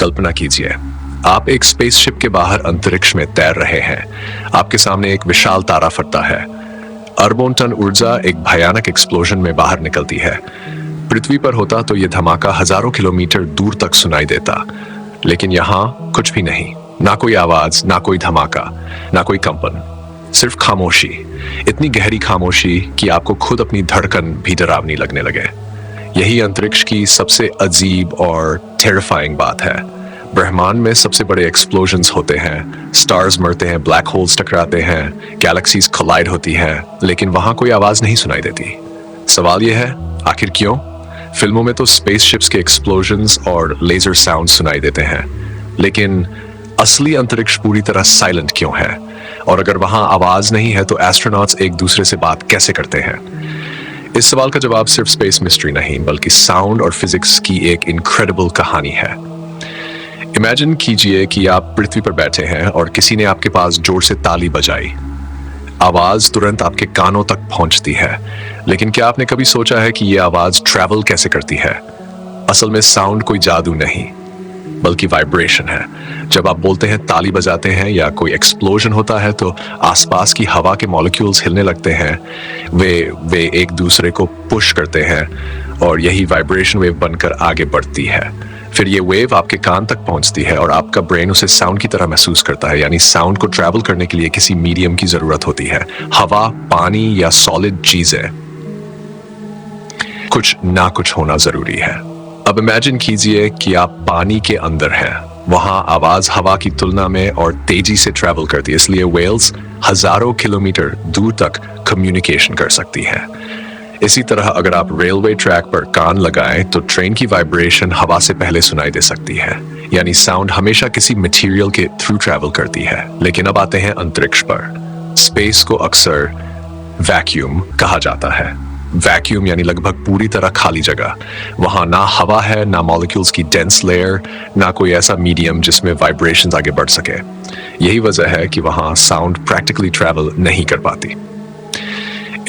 कल्पना कीजिए, आप एक स्पेसशिप के बाहर अंतरिक्ष में तैर रहे हैं। आपके सामने एक विशाल तारा फटता है। अरबों टन ऊर्जा एक भयानक एक्सप्लोजन में बाहर निकलती है। पृथ्वी पर होता तो यह धमाका हजारों किलोमीटर दूर तक सुनाई देता, लेकिन यहाँ कुछ भी नहीं। ना कोई आवाज, ना कोई धमाका, ना कोई कंपन, सिर्फ खामोशी। इतनी गहरी खामोशी कि आपको खुद अपनी धड़कन भी डरावनी लगने लगे। यही अंतरिक्ष की सबसे अजीब और टेरिफाइंग बात है। ब्रह्मांड में सबसे बड़े एक्सप्लोजन्स होते हैं, स्टार्स मरते हैं, ब्लैक होल्स टकराते हैं, गैलेक्सीज कोलाइड होती हैं, लेकिन वहां कोई आवाज नहीं सुनाई देती। सवाल यह है, आखिर क्यों? फिल्मों में तो स्पेसशिप्स के एक्सप्लोजन्स और लेजर साउंड सुनाई देते हैं, लेकिन असली अंतरिक्ष पूरी तरह साइलेंट क्यों है? और अगर वहां आवाज नहीं है तो एस्ट्रोनॉट्स एक दूसरे से बात कैसे करते हैं? इस सवाल का जवाब सिर्फ स्पेस मिस्ट्री नहीं, बल्कि साउंड और फिजिक्स की एक इनक्रेडिबल कहानी है। इमेजिन कीजिए कि आप पृथ्वी पर बैठे हैं और किसी ने आपके पास जोर से ताली बजाई। आवाज तुरंत आपके कानों तक पहुंचती है, लेकिन क्या आपने कभी सोचा है कि यह आवाज ट्रैवल कैसे करती है? असल में साउंड कोई जादू नहीं, बल्कि वाइब्रेशन है। जब आप बोलते हैं, ताली बजाते हैं या कोई एक्सप्लोजन होता है, तो आसपास की हवा के मॉलिक्यूल्स हिलने लगते हैं। वे एक दूसरे को पुश करते हैं और यही वाइब्रेशन वेव बनकर आगे बढ़ती है। फिर ये वेव आपके कान तक पहुंचती है और आपका ब्रेन उसे साउंड की तरह महसूस करता है। यानी साउंड को ट्रैवल करने के लिए किसी मीडियम की जरूरत होती है, हवा, पानी या सॉलिड चीजें। कुछ ना कुछ होना जरूरी है। अब इमेजिन कीजिए कि आप पानी के अंदर हैं। वहां आवाज हवा की तुलना में और तेजी से ट्रैवल करती है, इसलिए वेल्स हजारों किलोमीटर दूर तक कम्युनिकेशन कर सकती है। इसी तरह अगर आप रेलवे ट्रैक पर कान लगाएं तो ट्रेन की वाइब्रेशन हवा से पहले सुनाई दे सकती है। यानी साउंड हमेशा किसी मटेरियल के थ्रू ट्रैवल करती है। लेकिन अब आते हैं अंतरिक्ष पर। स्पेस को अक्सर वैक्यूम कहा जाता है। वैक्यूम यानी लगभग पूरी तरह खाली जगह। वहां ना हवा है, ना मॉलिक्यूल्स की डेंस लेयर, ना कोई ऐसा मीडियम जिसमें वाइब्रेशंस आगे बढ़ सके। यही वजह है कि वहां साउंड प्रैक्टिकली ट्रैवल नहीं कर पाती।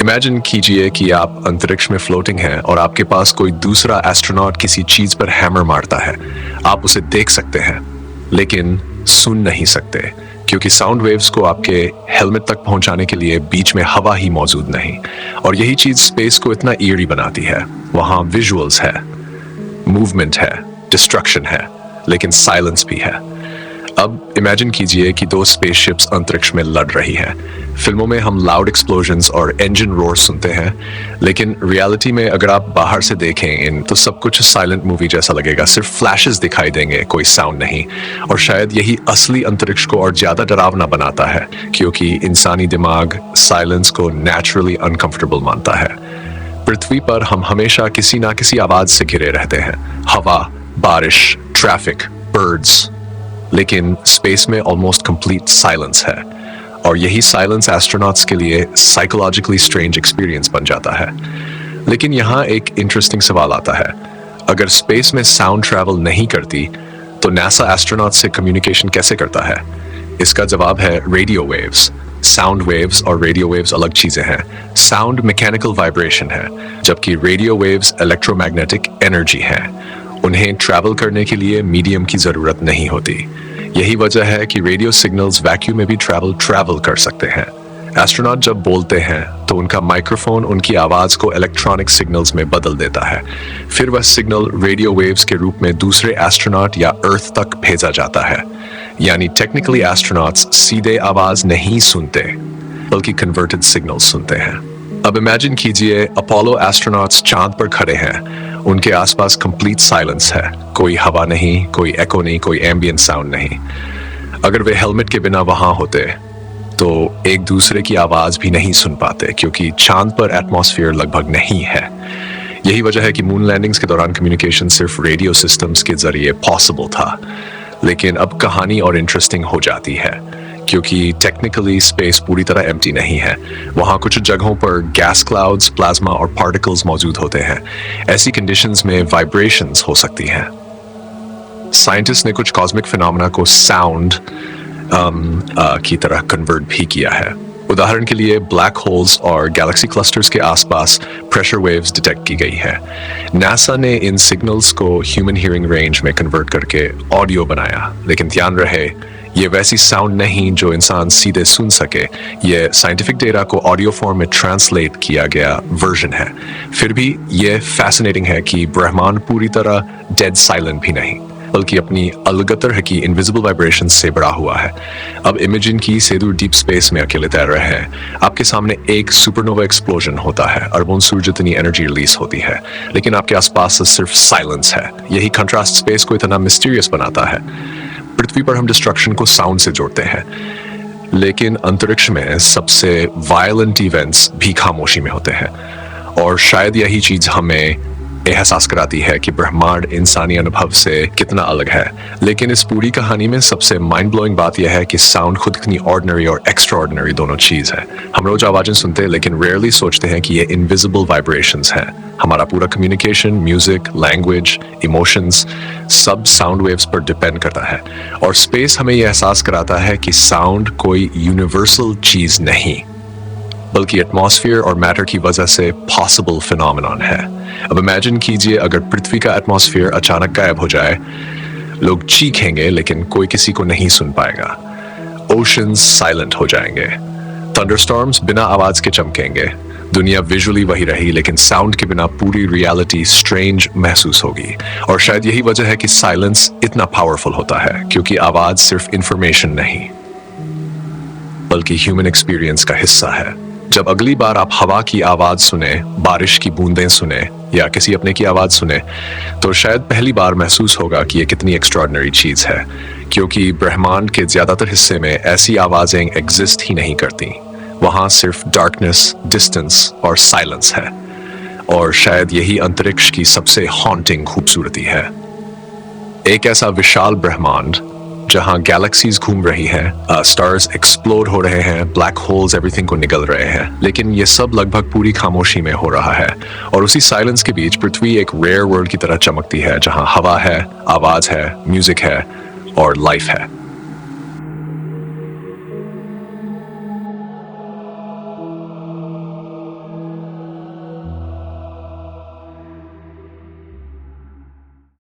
इमेजिन कीजिए कि आप अंतरिक्ष में फ्लोटिंग हैं और आपके पास कोई दूसरा एस्ट्रोनॉट किसी चीज पर हैमर मारता है। आप उसे देख सकते हैं, लेकिन सुन नहीं सकते, क्योंकि साउंड वेव्स को आपके हेलमेट तक पहुंचाने के लिए बीच में हवा ही मौजूद नहीं। और यही चीज स्पेस को इतना ईयरी बनाती है। वहां विजुअल्स है, मूवमेंट है, डिस्ट्रक्शन है, लेकिन साइलेंस भी है। अब इमेजिन कीजिए कि दो स्पेसशिप्स अंतरिक्ष में लड़ रही हैं। फिल्मों में हम लाउड एक्सप्लोजन्स और इंजन रोर सुनते हैं, लेकिन रियलिटी में अगर आप बाहर से देखें तो सब कुछ साइलेंट मूवी जैसा लगेगा। सिर्फ फ्लैशेस दिखाई देंगे, कोई साउंड नहीं। और शायद यही असली अंतरिक्ष को और ज्यादा डरावना बनाता है, क्योंकि इंसानी दिमाग साइलेंस को नेचुरली अनकंफर्टेबल मानता है। पृथ्वी पर हम हमेशा किसी ना किसी आवाज से घिरे रहते हैं, हवा, बारिश, ट्रैफिक, बर्ड्स। लेकिन स्पेस में ऑलमोस्ट कंप्लीट साइलेंस है, और यही साइलेंस एस्ट्रोनॉट्स के लिए साइकोलॉजिकली स्ट्रेंज एक्सपीरियंस बन जाता है। लेकिन यहाँ एक इंटरेस्टिंग सवाल आता है, अगर स्पेस में साउंड ट्रैवल नहीं करती तो नासा एस्ट्रोनॉट्स से कम्युनिकेशन कैसे करता है? इसका जवाब है रेडियो वेव्स। साउंड वेव्स और रेडियो वेव्स अलग चीजें हैं। साउंड मैकेनिकल वाइब्रेशन है, जबकि रेडियो वेव्स इलेक्ट्रोमैग्नेटिक एनर्जी है। उन्हें ट्रैवल करने के लिए मीडियम की जरूरत नहीं होती। यही वजह है कि रेडियो सिग्नल्स वैक्यूम में भी ट्रैवल कर सकते हैं। एस्ट्रोनॉट जब बोलते हैं तो उनका माइक्रोफोन उनकी आवाज को इलेक्ट्रॉनिक सिग्नल्स में बदल देता है। फिर वह सिग्नल रेडियो वेव्स के रूप में दूसरे एस्ट्रोनॉट या अर्थ तक भेजा जाता है। यानी टेक्निकली एस्ट्रोनॉट्स सीधे आवाज नहीं सुनते, बल्कि कन्वर्टेड सिग्नल्स सुनते हैं। अब इमेजिन कीजिए अपोलो एस्ट्रोनॉट्स चांद पर खड़े हैं। उनके आसपास कंप्लीट साइलेंस है, कोई हवा नहीं, कोई एको नहीं, कोई एम्बियंट साउंड नहीं। अगर वे हेलमेट के बिना वहां होते तो एक दूसरे की आवाज भी नहीं सुन पाते, क्योंकि चांद पर एटमॉस्फेयर लगभग नहीं है। यही वजह है कि मून लैंडिंग्स के दौरान कम्युनिकेशन सिर्फ रेडियो सिस्टम्स के जरिए पॉसिबल था। लेकिन अब कहानी और इंटरेस्टिंग हो जाती है, क्योंकि टेक्निकली स्पेस पूरी तरह एम्प्टी नहीं है। वहां कुछ जगहों पर गैस क्लाउड्स, प्लाज्मा और पार्टिकल्स मौजूद होते हैं। ऐसी कंडीशंस में वाइब्रेशंस हो सकती हैं। साइंटिस्ट ने कुछ कॉस्मिक फिनोमेना को साउंड की तरह कन्वर्ट भी किया है। उदाहरण के लिए ब्लैक होल्स और गैलेक्सी क्लस्टर्स के आसपास प्रेशर वेव्स डिटेक्ट की गई है। नासा ने इन सिग्नल्स को ह्यूमन हियरिंग रेंज में कन्वर्ट करके ऑडियो बनाया, लेकिन ध्यान रहे ये वैसी साउंड नहीं जो इंसान सीधे सुन सके। ये साइंटिफिक डेटा को ऑडियो फॉर्म में ट्रांसलेट किया गया वर्जन है। फिर भी ये फैसिनेटिंग है कि ब्रह्मांड पूरी तरह डेड साइलेंट भी नहीं, बल्कि अपनी अलगतर की इनविजिबल वाइब्रेशन से बड़ा हुआ है। अब इमेजिन की सेदूर डीप स्पेस में अकेले तैर रहे हैं। आपके सामने एक सुपरनोवा एक्सप्लोजन होता है, अरबों सूर्य जितनी एनर्जी रिलीज होती है, लेकिन आपके आसपास सिर्फ साइलेंस है। यही कंट्रास्ट स्पेस को इतना मिस्टीरियस बनाता है। पृथ्वी पर हम डिस्ट्रक्शन को साउंड से जोड़ते हैं, लेकिन अंतरिक्ष में सबसे वायलेंट इवेंट्स भी खामोशी में होते हैं। और शायद यही चीज हमें एहसास कराती है कि ब्रह्मांड इंसानी अनुभव से कितना अलग है। लेकिन इस पूरी कहानी में सबसे माइंड ब्लोइंग बात यह है कि साउंड खुद कितनी ऑर्डिनरी और एक्स्ट्रा ऑर्डिनरी दोनों चीज है। हम रोज आवाजें सुनते हैं, लेकिन रेयरली सोचते हैं कि ये इनविजिबल वाइब्रेशंस हैं। हमारा पूरा कम्युनिकेशन, म्यूजिक, लैंग्वेज, इमोशंस सब साउंड वेव्स पर डिपेंड करता है। और स्पेस हमें यह एहसास कराता है कि साउंड कोई यूनिवर्सल चीज नहीं, बल्कि एटमॉस्फेयर और मैटर की वजह से पॉसिबल फिनोमेनन है। अब इमेजिन कीजिए अगर पृथ्वी का एटमॉस्फेयर अचानक गायब हो जाए, लोग चीखेंगे लेकिन कोई किसी को नहीं सुन पाएगा। ओशंस साइलेंट हो जाएंगे, थंडरस्टॉर्म्स बिना आवाज के चमकेंगे। दुनिया विजुअली वही रही, लेकिन साउंड के बिना पूरी रियलिटी स्ट्रेंज महसूस होगी। और शायद यही वजह है कि साइलेंस इतना पावरफुल होता है, क्योंकि आवाज सिर्फ इंफॉर्मेशन नहीं, बल्कि ह्यूमन एक्सपीरियंस का हिस्सा है। जब अगली बार आप हवा की आवाज सुने, बारिश की बूंदें सुने या किसी अपने की आवाज सुने, तो शायद पहली बार महसूस होगा कि ये कितनी एक्स्ट्राऑर्डिनरी चीज है, क्योंकि ब्रह्मांड के ज्यादातर हिस्से में ऐसी आवाजें एग्जिस्ट ही नहीं करती। वहां सिर्फ डार्कनेस, डिस्टेंस और साइलेंस है। और शायद यही अंतरिक्ष की सबसे हॉन्टिंग खूबसूरती है। एक ऐसा विशाल ब्रह्मांड जहां गैलेक्सीज घूम रही हैं, स्टार्स एक्सप्लोड हो रहे हैं, ब्लैक होल्स एवरीथिंग को निगल रहे हैं, लेकिन ये सब लगभग पूरी खामोशी में हो रहा है। और उसी साइलेंस के बीच पृथ्वी एक रेयर वर्ल्ड की तरह चमकती है, जहां हवा है, आवाज है, म्यूजिक है और लाइफ है।